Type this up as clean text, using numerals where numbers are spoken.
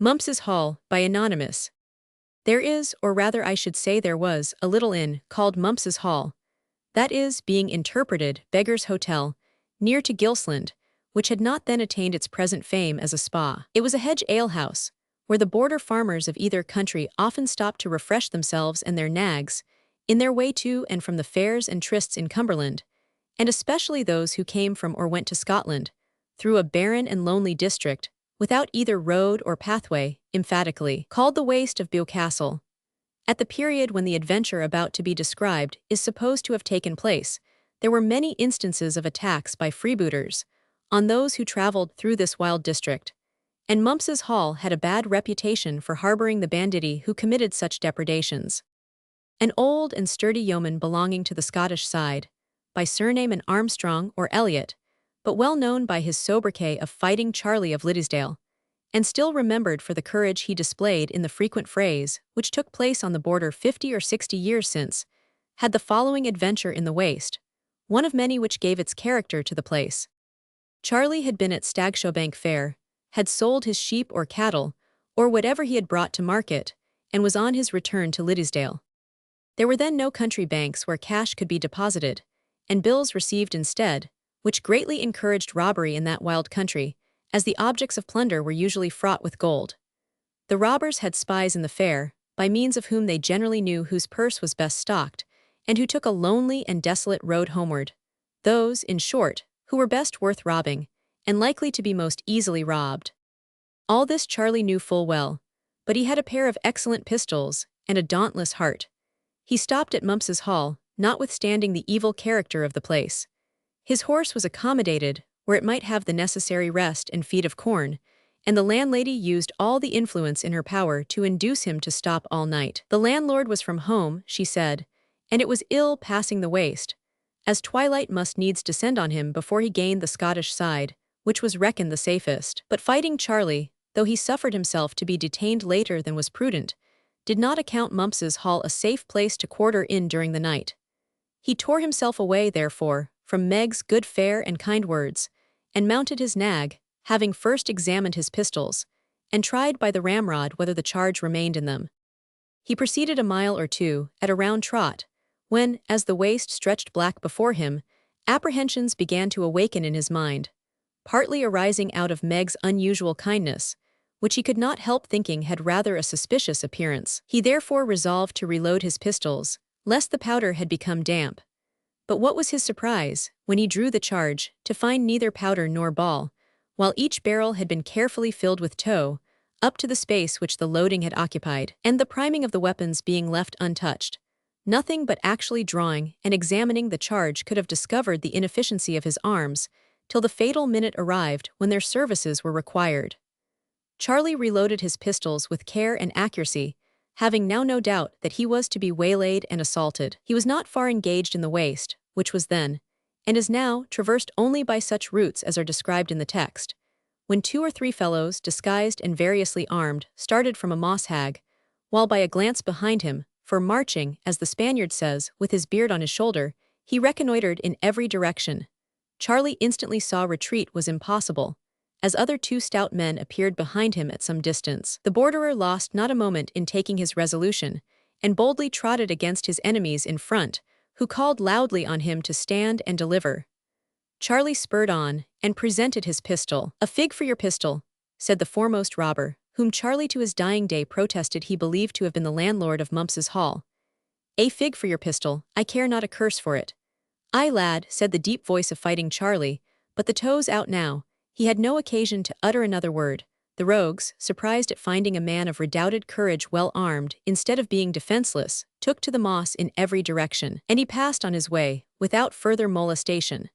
Mumpss Hall, by Anonymous. There is, or rather I should say there was, a little inn, called Mumpss Hall. That is, being interpreted, Beggar's Hotel, near to Gilsland, which had not then attained its present fame as a spa. It was a hedge alehouse, where the border farmers of either country often stopped to refresh themselves and their nags, in their way to and from the fairs and trysts in Cumberland, and especially those who came from or went to Scotland, through a barren and lonely district, without either road or pathway, emphatically called the Waste of Bewcastle. At the period when the adventure about to be described is supposed to have taken place, there were many instances of attacks by freebooters on those who travelled through this wild district, and Mumpss Hall had a bad reputation for harboring the banditti who committed such depredations. An old and sturdy yeoman belonging to the Scottish side, by surname an Armstrong or Elliot, but well known by his sobriquet of Fighting Charlie of Liddesdale, and still remembered for the courage he displayed in the frequent frays which took place on the border 50 or 60 years since, had the following adventure in the waste, one of many which gave its character to the place. Charlie had been at Stagshawbank Fair, had sold his sheep or cattle, or whatever he had brought to market, and was on his return to Liddesdale. There were then no country banks where cash could be deposited, and bills received instead, which greatly encouraged robbery in that wild country, as the objects of plunder were usually fraught with gold. The robbers had spies in the fair, by means of whom they generally knew whose purse was best stocked, and who took a lonely and desolate road homeward. Those, in short, who were best worth robbing, and likely to be most easily robbed. All this Charlie knew full well, but he had a pair of excellent pistols, and a dauntless heart. He stopped at Mumpss Hall, notwithstanding the evil character of the place. His horse was accommodated where it might have the necessary rest and feed of corn, and the landlady used all the influence in her power to induce him to stop all night. The landlord was from home, she said, and it was ill passing the waste, as twilight must needs descend on him before he gained the Scottish side, which was reckoned the safest. But Fighting Charlie, though he suffered himself to be detained later than was prudent, did not account Mumpss Hall a safe place to quarter in during the night. He tore himself away, therefore, from Meg's good fare and kind words, and mounted his nag, having first examined his pistols, and tried by the ramrod whether the charge remained in them. He proceeded a mile or two, at a round trot, when, as the waste stretched black before him, apprehensions began to awaken in his mind, partly arising out of Meg's unusual kindness, which he could not help thinking had rather a suspicious appearance. He therefore resolved to reload his pistols, lest the powder had become damp. But what was his surprise, when he drew the charge, to find neither powder nor ball, while each barrel had been carefully filled with tow, up to the space which the loading had occupied, and the priming of the weapons being left untouched. Nothing but actually drawing and examining the charge could have discovered the inefficiency of his arms, till the fatal minute arrived when their services were required. Charlie reloaded his pistols with care and accuracy, having now no doubt that he was to be waylaid and assaulted. He was not far engaged in the waste, which was then, and is now, traversed only by such routes as are described in the text, when 2 or 3 fellows, disguised and variously armed, started from a moss hag, while by a glance behind him, for marching, as the Spaniard says, with his beard on his shoulder, he reconnoitered in every direction. Charlie instantly saw retreat was impossible, as other 2 stout men appeared behind him at some distance. The borderer lost not a moment in taking his resolution, and boldly trotted against his enemies in front, who called loudly on him to stand and deliver. Charlie spurred on, and presented his pistol. "A fig for your pistol," said the foremost robber, whom Charlie to his dying day protested he believed to have been the landlord of Mumpss Hall. "A fig for your pistol, I care not a curse for it." "Aye, lad," said the deep voice of Fighting Charlie, but the toe's out now. He had no occasion to utter another word. The rogues, surprised at finding a man of redoubted courage well armed, instead of being defenseless, took to the moss in every direction, and he passed on his way, without further molestation.